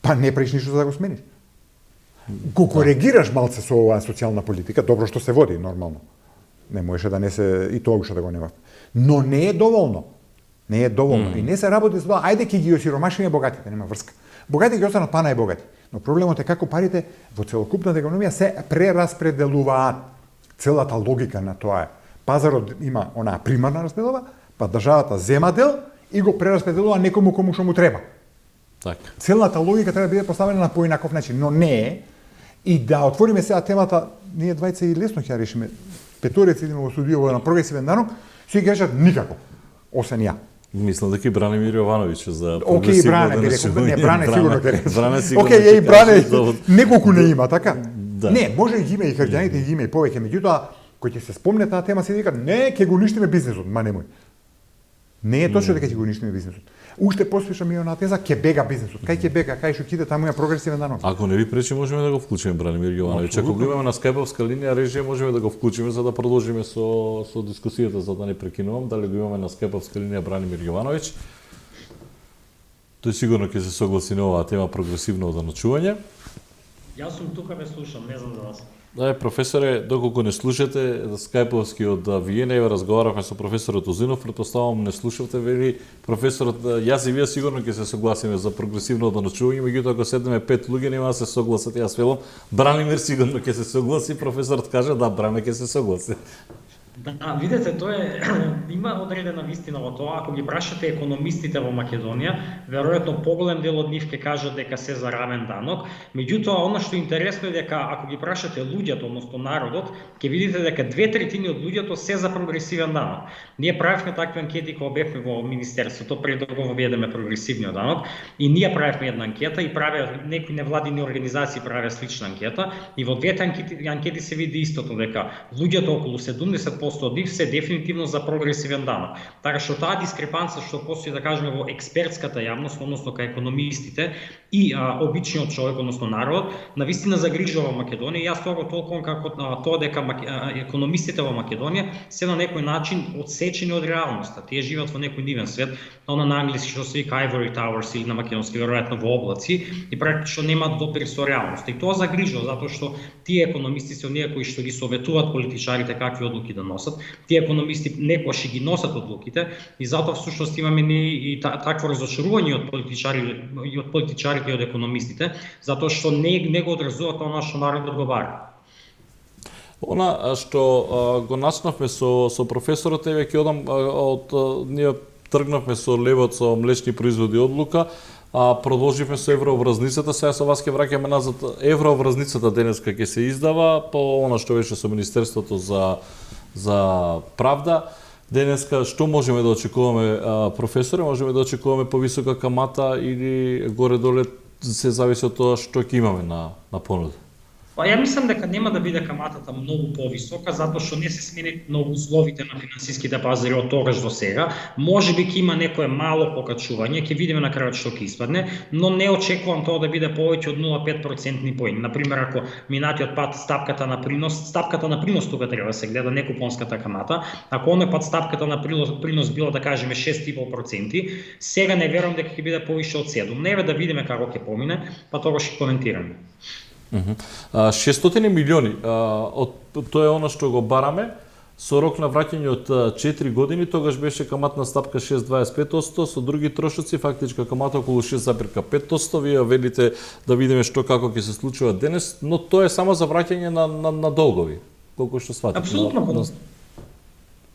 Speaker 2: Па не правиш ништо за да го смениш. Го коригираш малце со оваа социјална политика, добро што се води нормално. Не можеше да не се и тоа уште да го нема. Но не е доволно. Не е доволно. И не се работи со тоа, ајде ќе ги осиромашиме богатите, нема врска. Богатите ќе останат па најбогати. Но проблемот е како парите во целокупната економија се прераспределуваат. Целата логика на тоа е. Пазарот има онаа примарна распределба, па државата зема дел и го прераспределува некому кому што му треба.
Speaker 1: Така.
Speaker 2: Целата логика треба да биде поставена на поинаков начин, но не е. И да отвориме сега темата, ние двајца и лесно ќе ја решиме. Петорец идеме во студио на прогресивен данок, сите ќе кажат никако, освен ја.
Speaker 1: Мислам дека и Бранимир Јовановиќ за
Speaker 2: Океј, Бране, би рекол, не, Бране сигурно ќе рече.
Speaker 1: Бране сигурно.
Speaker 2: Океј, Бране, неколку не има, така?
Speaker 1: Да.
Speaker 2: Не, може и ги има и хрѓаните, ги има и повеќе, меѓутоа, кој ќе се спомне таа тема, се вика, не, ќе го уништиме бизнисот, ма немој. Не е точно дека ќе го уништиме бизнисот. Уште поспешам и онаа теза, ќе бега бизнисот. Кај ќе бега, кај што ќе иде, таму има прогресивен данок.
Speaker 1: Ако не ви пречи, можеме да го вклучиме Бранимир Јовановиќ. Ако го имаме на скајповска линија режија, можеме да го вклучиме за да продолжиме со дискусијата, за да не прекинувам. Дали го имаме на скајповска линија Бранимир Јовановиќ? Тој сигурно ќе се согласи на оваа тема прогресивно одначување.
Speaker 3: Јас сум тука, ве слушам, не знам за вас.
Speaker 1: Да, професоре, доколку не слушате, скајповски од вие не разговаравме со професорот Узинов, претпоставувам не слушавте, вели професорот, јас и вие сигурно ќе се согласиме за прогресивно одначување, меѓутоа ако седнеме 5 луѓе нема да се согласат, јас велам, Бранимир сигурно ќе се согласи, професорот каже да, Бране ќе се согласи.
Speaker 3: Да, видете, тоа е има одредена вистина во тоа. Ако ги прашате економистите во Македонија, веројатно поголем дел од нив ќе кажат дека се за равен данок. Меѓутоа, она што е интересно е дека ако ги прашате луѓето, односно народот, ќе видите дека 2/3 од луѓето се за прогресивен данок. Ние правевме такви анкети кога бевме во министерството пред да го воведеме прогресивниот данок, и ние правевме една анкета и правеа некои невладини организации правеа слична анкета, и во двете анкети се види истото, дека луѓето околу 70% од нив се дефинитивно за прогресивен данок. Така што таа дискрепанца што постои, да кажеме, во експертската јавност, односно кај економистите и обичниот човек, односно народот, навистина загрижува Македонија. Јас тоа го толкувам како тоа дека економистите во Македонија се на некој начин одсечени од реалноста. Тие живеат во некој дивен свет, она на англиски што се вика Ivory Towers или на македонски веројатно во облаци, и практично немаат допир со реалноста. И тоа загрижува затоа што тие економисти се оние кои што ги советуваат политичарите какви одлуки да носат. Тие економисти некогаш ги носат одлуките, и затоа всушност имаме и такво разочарување од политичарите и од економистите, затоа што не го одразуваат она што народот одговара.
Speaker 1: Она што го начнавме со професорот, еве ќе одам ние тргнавме со левот со млечни производи одлука, продолживме со еврообразницата, сега со вас ќе враќаме назад. Еврообразницата денеска ќе се издава по она што беше со Министерството за правда. Денеска што можеме да очекуваме, професоре? Можеме да очекуваме повисока камата или горе-доле се зависи од тоа што ќе имаме на понуда?
Speaker 3: Па ја мислам дека нема да биде каматата многу повисока, затоа што не се смени многу условите на финансиските пазари од тогаш до сега. Можеби ќе има некое мало покачување, ќе видиме на крајот што ќе испадне, но не очекувам тоа да биде повеќе од 0,5% поени. Например, ако минатиот пат стапката на принос тука треба да се гледа, не купонската камата. Ако оној пат стапката на принос било, да кажеме, 6,5%, сега не верувам дека ќе биде повише од 7. Неве да видиме како ќе помине, па тогаш ќе коментираме.
Speaker 1: 600 милиони, тоа е оно што го бараме, со рок на враќање од 4 години, тогаш беше каматна стапка 6,25%, со други трошоци фактичка камата околу 6,5%. Вие велите да видиме што како ќе се случува денес, но тоа е само за враќање на долгови, колку што сватите.
Speaker 3: Апсолутно.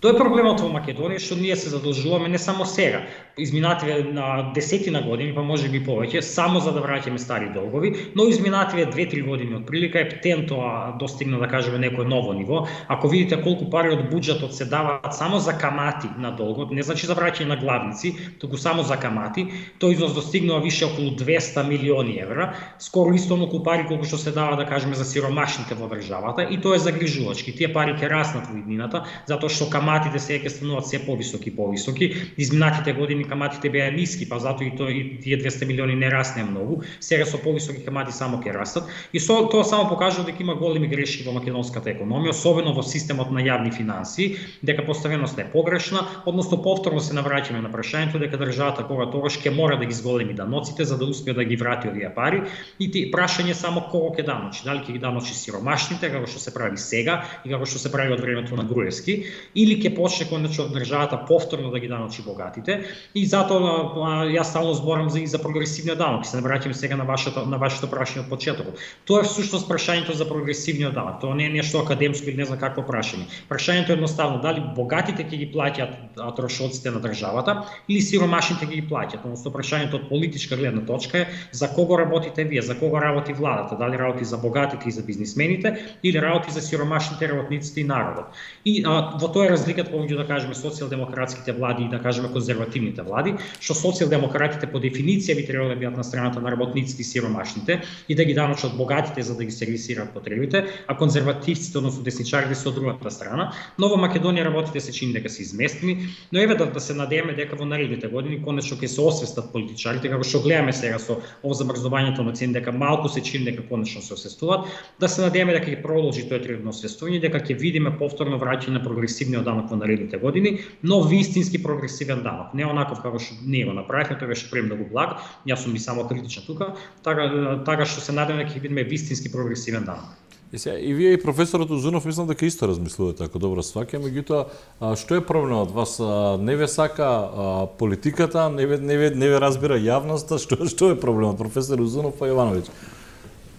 Speaker 3: Тоа е проблемот во Македонија, што ние се задолжуваме не само сега, изминативе на десетина години, па може би повеќе, само за да враќаме стари долгови, но изминативе 2-3 години од прилика ептен тоа достигна, да кажеме, некое ново ниво. Ако видите колку пари од буџетот се даваат само за камати на долгот, не значи за враќање на главници, туку само за камати, тој износ достигнува више околу 200 милиони евра, скоро исто многу пари колку што се дава, да кажеме, за сиромашните во државата, и тоа е загрижувачки. Тие пари ќе раснат во иднината, затоа што каматите сега ќе стануваат се повисоки и повисоки. Изминатите години каматите беа ниски, па затоа и тие 200 милиони не расне многу. Сега со повисоки камати само ќе растат. И тоа само покажува дека има големи грешки во македонската економија, особено во системот на јавни финансии, дека поставеноста е погрешна, односно повторно се навраќаме на прашањето дека државата тогаш ќе мора да ги зголеми даноците за да успее да ги врати овие пари, и прашање само кого ќе даночи, дали ќе ги даночи сиромашните, како што се прави сега и како што се прави од времето на Груевски, или ќе почне конечно државата повторно да ги даночи богатите. И затоа јас стално зборам за прогресивниот данок. Се навраќаме сега на вашето прашање од почетокот. Тоа е всушност прашањето за прогресивниот данок. Тоа не е нешто академско или не знам какво прашање. Прашањето е едноставно дали богатите ќе ги плаќаат трошоците на државата или сиромашните ќе ги плаќаат. Односно прашањето од политичка гледна точка е за кого работите вие, за кого работи владата, дали работи за богатите и за бизнисмените или работи за сиромашните, работниците и народот. И во тоа е разликата помеѓу, да кажеме, социјалдемократските влади и, да кажеме, конзервативните влади, што социјалдемократите по дефиниција би требало да бидат на страната на работниците и сиромашните и да ги даночат богатите за да ги сервисираат потребите, а конзервативците, односно десничарите, се од другата страна. Но во Македонија работите се чини дека се изместени, но еве да се надеваме дека во наредните години конечно ќе се освестат политичарите, како што гледаме сега со ово замрзнувањето на цени, дека малку се чини дека конечно се освестуваат, да се надеваме дека ќе продолжи тоа трендно освестување, дека ќе видиме повторно враќање на прогресивниот данок во наредните години, но вистински прогресивен данок, не онаков како што ние го направивме, тој беше премногу благ, јас сум и само критичен тука, така што се надеваме дека ќе видиме вистински прогресивен данок.
Speaker 1: И вие и професорот Узунов мислам дека исто размислувате, ако добро сваќам, меѓутоа што е проблемот? Вас не ве сака политиката, не ве разбира јавноста, што е проблемот, професор Узунов па Јовановиќ?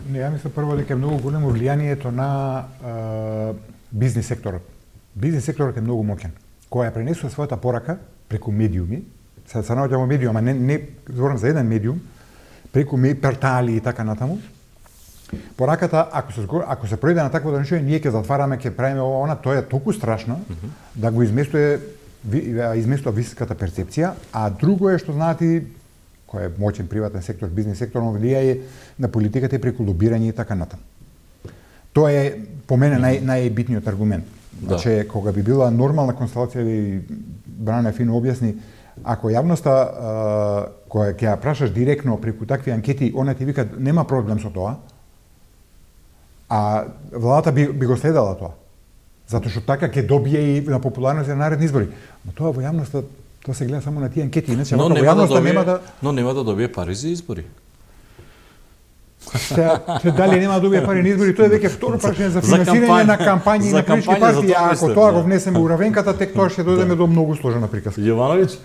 Speaker 2: Не, ја мислам прво дека е многу големо влијанието на бизнис секторот. Бизнис секторот е многу моќен. Која пренесува својата порака преку медиуми, се наоѓаме медиум, ама не зборам за еден медиум, преку портали и така натаму. Пораката, ако се пројде на такво нешто, ние ќе затвараме, ќе правиме она, тоа е толку страшно да го изместува високата перцепција, а друго е што знаете кој е моќен приватен сектор, бизнес сектор, но влијае на политиката и преку лобирање и така натаму. Тоа е по мене најбитниот аргумент. Значи, кога би била нормална констелација, и Бране фино објасни, ако јавноста која ќе ја прашаш директно преку такви анкети, она ти вика нема проблем со тоа, а владата би го следела тоа. Затоа што така ќе добие и на популарност на наредни избори. Но тоа во јавноста тоа се гледа само на тие анкети, иначе во јавноста
Speaker 1: нема да добие пари за избори.
Speaker 2: Дали нема да добие пари на избори, тоа е веќе второ прашање за финансирање на кампањи на политички партии, а ако тоа го внесеме уравенката, тек тоа ќе дојдеме до многу сложена приказка.
Speaker 1: Јовановиќ?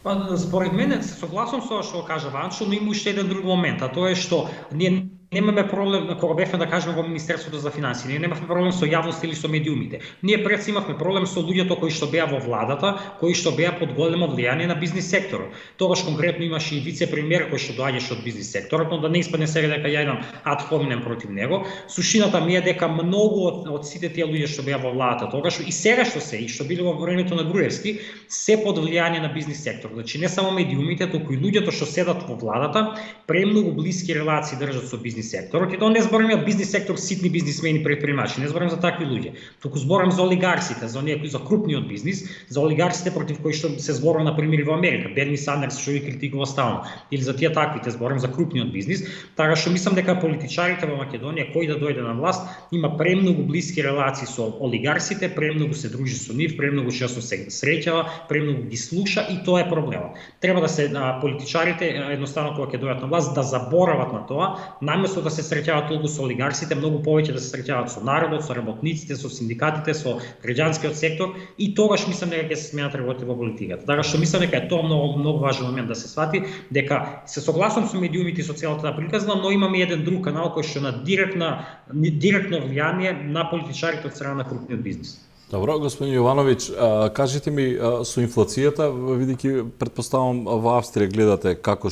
Speaker 3: Па, според мене се согласувам со тоа што кажа Ванчо, но има уште еден друг момент, а тоа е што ние немаме проблем кога бевме, да кажеме, во Министерството за финансии. Ние немавме проблем со јавноста или со медиумите. Ние пред имавме проблем со луѓето кои што беа во владата, кои што беа под големо влијание на бизнис секторот. Тогаш конкретно имаше и вице-премиер кој што доаѓаше од бизнис секторот, но да не испадне сега дека ја имам ад хоминем против него. Сушината ми е дека многу од сите тие луѓе што беа во владата тогаш и сега што се и што биле во времето на Груевски, се под влијание на бизнис секторот. Значи не само медиумите, туку и луѓето што седат во владата, премногу блиски релации држат со бизнис секторот, и тоа не зборам за бизнис сектор, ситни бизнисмени, предприемачи, не зборам за такви луѓе, туку зборам за олигарсите, за оние кои за крупниот бизнис, за олигарсите против кои што се зборува на пример во Америка, Берни Сандерс што ги критикува стално, или за тие таквите зборам за крупниот бизнис, така што мислам дека политичарите во Македонија кој да дојде на власт има премногу блиски релации со олигарсите, премногу се дружи со нив, премногу често се среќава, премногу ги слуша и тоа е проблемот. Треба да се политичарите едноставно кога ќе дојдат на власт да заборават на тоа, наместо да се среќаваат толку со олигарсите, многу повеќе да се среќаваат со народот, со работниците, со синдикатите, со граѓанскиот сектор и тогаш мислам дека ќе се сменат работите во политиката. Така што мислам дека е тоа многу важен момент да се свати дека се согласувам со медиумите и со целата приказна, но имаме еден друг канал кој што на директно влијание на политичарите од страна на крупниот бизнис.
Speaker 1: Добро, господин Јовановиќ, кажете ми со инфлацијата, видејќи претпоставам во Австрија гледате како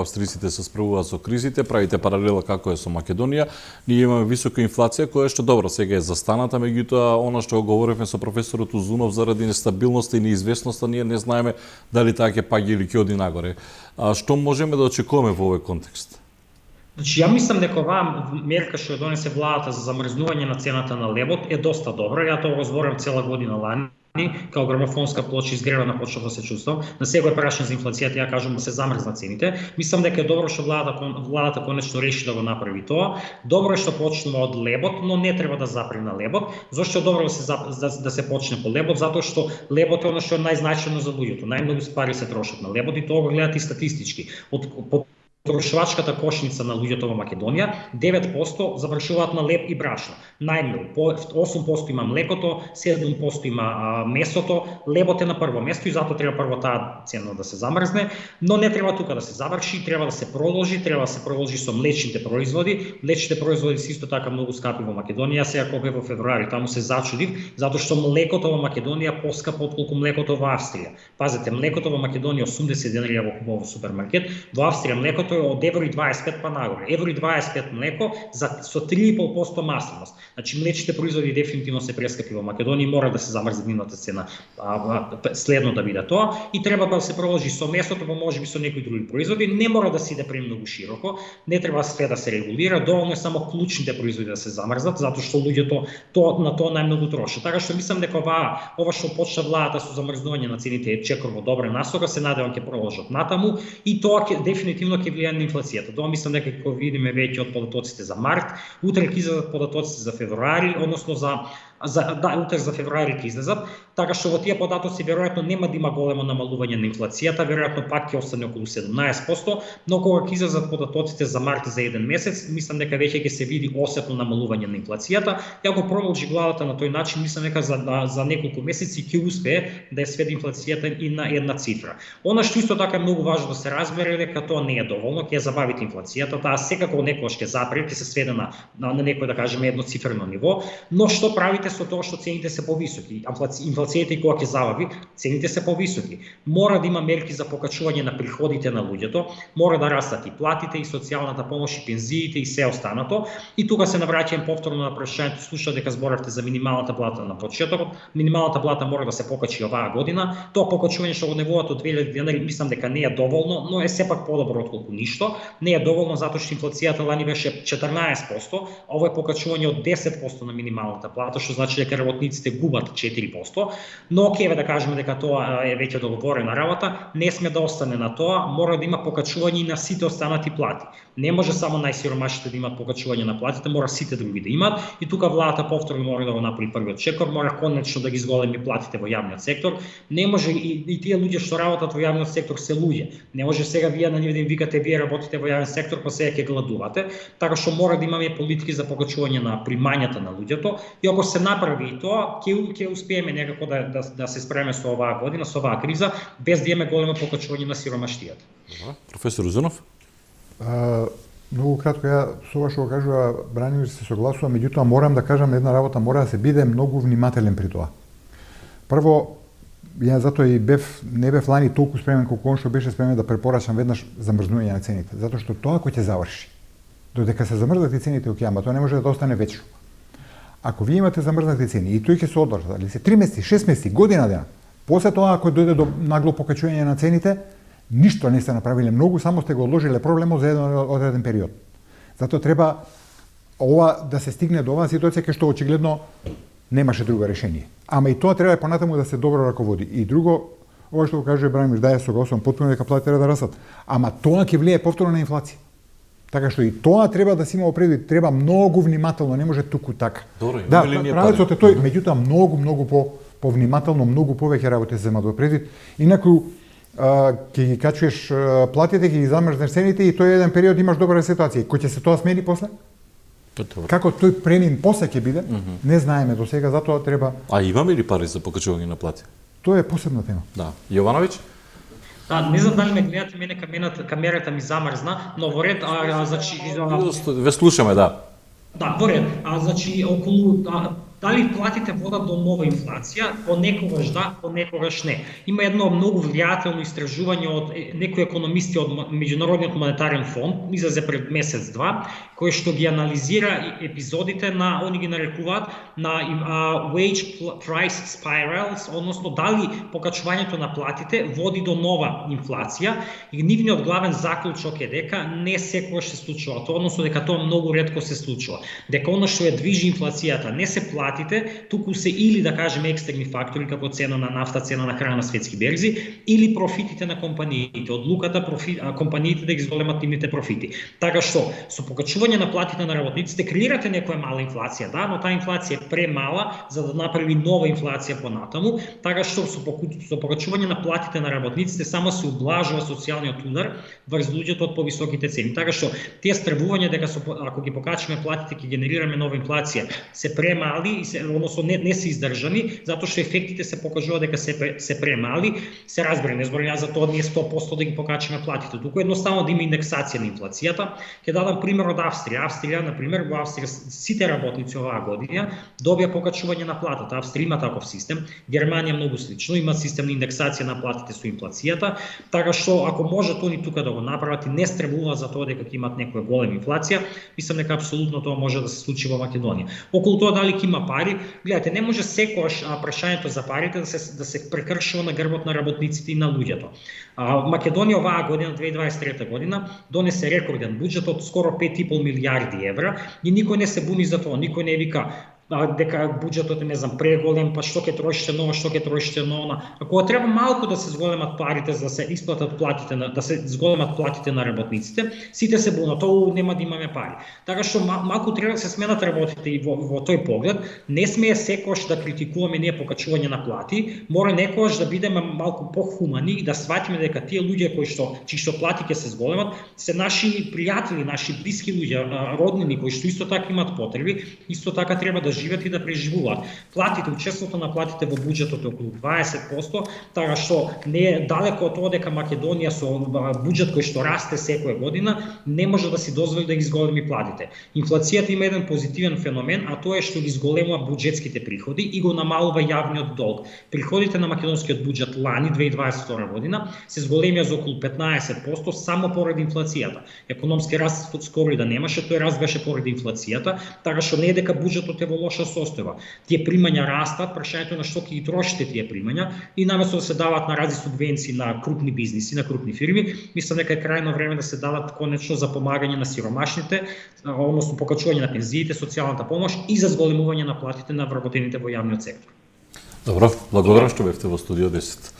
Speaker 1: австриците се справуваат со кризите, правите паралела како е со Македонија. Ние имаме висока инфлација која што добро сега е застаната, меѓутоа она што говоревме со професорот Узунов заради нестабилноста и неизвестноста, ние не знаеме дали таа ќе паѓа или ќе оди нагоре. Што можеме да очекуваме во овој контекст?
Speaker 3: Значи, ја мислам дека оваа мерка што ја донесе владата за замрзнување на цената на лебот е доста добра. Ја тоа го зборам цела година лани, као грамофонска плоча изгревана почнав да се чувствам. На секој прашање за инфлацијата ја кажам да се замрзнат цените. Мислам дека е добро што владата конечно реши да го направи тоа. Добро е што почнува од лебот, но не треба да запре на лебот. Зошто е добро да се почне по лебот? Затоа што лебот е она што е најзначајно за луѓето. Најмногу пари се трошат на лебот и тоа го гледат и статистички. Потрошувачката кошница на луѓето во Македонија, 9% завршуваат на леб и брашно. Најмногу, 8% има млекото, 7% има месото, лебот е на прво место и затоа треба прво таа цена да се замрзне, но не треба тука да се заврши, треба да се продолжи со млечните производи. Млечните производи се исто така многу скапи во Македонија. Сега кога бев во февруари, таму се зачудив, затоа што млекото во Македонија поскапо отколку млекото во Австрија. Пазете, млекото во Македонија 80 денари во супермаркет, во Австрија млекото е од евро и 25 па нагоре. Евро и 25 млеко со 3,5% масленост. Значи млечните производи дефинитивно се прескапи во Македонија и мора да се замрзне нивната цена следно да биде тоа и треба да се продолжи со месото, па можеби со некои други производи. Не мора да се иде премногу широко, не треба све да се регулира, доволно е само клучните производи да се замрзнат, затоа што луѓето на тоа најмногу трошат. Така што мислам дека ова што почна владата со замрзнување на цените е чекор во добра насока, се надевам ќе продолжат натаму и тоа дефинитивно ќе влијае на инфлацијата. Тоа мислам дека ќе видиме веќе од податоците за март, утре ќе излезат податоците за февруари, односно утре за февруари ќе излезат, така што во тие податоци веројатно нема да има големо намалување на инфлацијата, веројатно пак ќе остане околу 17%, но кога ќе излезат податоците за март за еден месец, мислам дека веќе ќе се види осетно намалување на инфлацијата. Ја го продолжи владата на тој начин, мислам дека за неколку месеци ќе успее да ја сведе инфлацијата и на една цифра. Она што исто така е многу важно да се разбере дека тоа не е доволно, ќе забавите инфлацијата, таа секако некогаш ќе запре, ќе се сведе на некој да кажеме едноцифрено ниво, но што правите со тоа што цените се повисоки? Инфлацијата и кога ќе забави, цените се повисоки. Мора да има мерки за покачување на приходите на луѓето, мора да растат и платите, и социјалната помош, и пензиите, и се останато. И тука се навраќам повторно на прашањето, слушав дека зборавте за минималната плата на почетокот. Минималната плата мора да се покачи оваа година. Тоа покачување што го невоат од 2000 денари, мислам дека не е доволно, но е сепак подобро отколку ништо. Не е доволно затоа што инфлацијата лани беше 14%, а ова е покачување од 10% на минималната плата, што значи дека работниците губат 4%, но окей да кажеме дека тоа е веќе договорена работа, не сме да остане на тоа, мора да има покачување и на сите останати плати. Не може само најсиромашните да имаат покачување на платите, мора сите други да имаат и тука владата повторно мора да го направи првиот чекор, мора конечно да ги зголеми платите во јавниот сектор. Не може и тие луѓе што работат во јавниот сектор се луѓе. Не може сега вие на нив да им викате вие работите во јавен сектор, па сега ќе гладувате, така што мора да имаме политики за покачување на примањата на луѓето и ако се направи и тоа, ќе успееме некако да се спреме со оваа година, со оваа криза, без да имаме големо покачување на сиромаштијата.
Speaker 1: Професор Узунов?
Speaker 2: Многу кратко, ја со ова што го кажува Бранимир се согласувам, меѓутоа морам да кажам една работа, мора да се биде многу внимателен при тоа. Прво, ја затоа и не бев лани толку спремен колку он што беше спремен да препорачам веднаш замрзнување на цените, затоа што тоа кој ќе заврши. Додека се замрзнат и цените океама, тоа не може да остане вечно. Ако вие имате замрзнати цени и тој ќе се одржа, дали се 3 месеци, 6 месеци, година дена, после тоа ако дојде до нагло покачување на цените, ништо не сте направиле многу, само сте го одложиле проблемот за еден одреден период. Затоа треба да се стигне до оваа ситуација кај што очигледно немаше друго решение. Ама и тоа треба понатаму да се добро раководи. И друго, ова што го кажува Бранимир, да ја согласувам потпуно дека платите треба да растат, ама тоа ќе влијае повторно на инфлација. Така што и тоа треба да се има предвид, треба многу внимателно, не може туку така.
Speaker 1: Добро,
Speaker 2: да, правецот е тој, меѓутоа многу повнимателно, многу повеќе работи се земат во предвид. Инаку ќе ги качуваш платите, ќе ги замрзнеш цените и тој еден период имаш добра ситуација. Кој ќе се тоа смени после? Како тој премин после ќе биде, не знаеме до сега, затоа треба.
Speaker 1: А имаме ли пари за покачување на плати?
Speaker 2: Тоа е посебна тема.
Speaker 1: Да. Јовановиќ?
Speaker 3: Не знам дали ме гледате, мене камерата ми замрзна, но во ред, значи...
Speaker 1: Ве слушаме, да.
Speaker 3: Да, во ред, значи околу дали платите водат до нова инфлација, понекогаш да, понекогаш не. Има едно многу влијателно истражување од некои економисти од Меѓународниот монетарен фонд, излезе пред месец-два, кој што ги анализира епизодите на, они ги нарекуваат, на wage price spirals, односно дали покачувањето на платите води до нова инфлација, и нивниот главен заклучок е дека не секогаш се случува тоа, односно дека тоа многу ретко се случува. Дека она што ја движи инфлацијата не се платите, туку се или да кажеме екстерни фактори како цена на нафта, цена на храна на светски берзи, или профитите на компаниите, одлуката компаниите да ги зголемат нивните профити. Така што со покачување на платите на работниците креирате некоја мала инфлација, да, но таа инфлација е премала за да направи нова инфлација понатаму, така што со покачување на платите на работниците само се ублажува социјалниот удар врз луѓето од повисоките цени. Така што тие стравувања дека ако ги покачиме платите ќе генерираме нова инфлација се премали, односно не се издржани, затоа што ефектите се покажува дека се премали, се разбира, не зборам за тоа ние 100% да ги покачиме платите, туку едноставно да има индексација на инфлацијата. Ќе дадам пример од Австрија. Австрија, на пример, во Австрија сите работници оваа година добија покачување на платата. Австрија има таков систем, Германија многу слично, има систем на индексација на платите со инфлацијата, така што ако можат они тука да го направат и не стребуваат за тоа дека ќе имат некоја голема инфлација, мислам дека апсолутно тоа може да се случи во Македонија. Околу тоа дали ќе има пари, гледате, не може секогаш прашањето за парите да се прекршува на грбот на работниците и на луѓето. Македонија оваа година, 2023 година, донесе рекорден буџет од скоро 5,5 милијарди евра и никој не се буни за тоа, никој не вика дека буџетот е, не знам, преголем, па што ќе трошите на ова, што ќе трошите на она. Ако треба малку да се зголемат парите за да се исплатат платите да се зголемат платите на работниците, сите се бунат, тоа нема да имаме пари. Така што малку треба да се сменат работите и во тој поглед, не смее секогаш да критикуваме ние покачување на плати, мора некогаш да бидеме малку похумани и да сватиме дека тие луѓе чии што плати ќе се зголемат се наши пријатели, наши блиски луѓе, роднини кои што исто така имаат потреби, исто така треба да живеат и да преживуваат. Платите, учеството на платите во буџетот е околу 20%, така што не е далеко од тоа дека Македонија со буџет кој што расте секоја година не може да си дозволи да ги зголеми платите. Инфлацијата има еден позитивен феномен, а тоа е што ги зголемува буџетските приходи и го намалува јавниот долг. Приходите на македонскиот буџет лани 2022 година се зголемија за околу 15% само поради инфлацијата. Економски раст скоро и да немаше, тој раст беше поради инфлацијата, така што не е дека буџетот е во лоша состојба. Тие примања растат, прашањето на што ќе ги трошите тие примања и наместо да се даваат на разни субвенции на крупни бизниси, на крупни фирми, мислам дека е крајно време да се дават конечно за помагање на сиромашните, односно покачување на пензиите, социјалната помош и за зголемување на платите на вработените во јавниот сектор.
Speaker 1: Добро, благодарам што бевте во студио 10.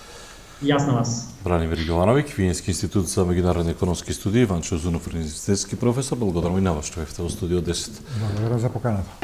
Speaker 3: Јас на вас.
Speaker 1: Бранимир Јовановиќ, Виенски институт за меѓународни економски студии, Иван Чозунов, универзитетски професор, благодарам и на вас што бевте во студио 10.
Speaker 2: Благодарам за поканата.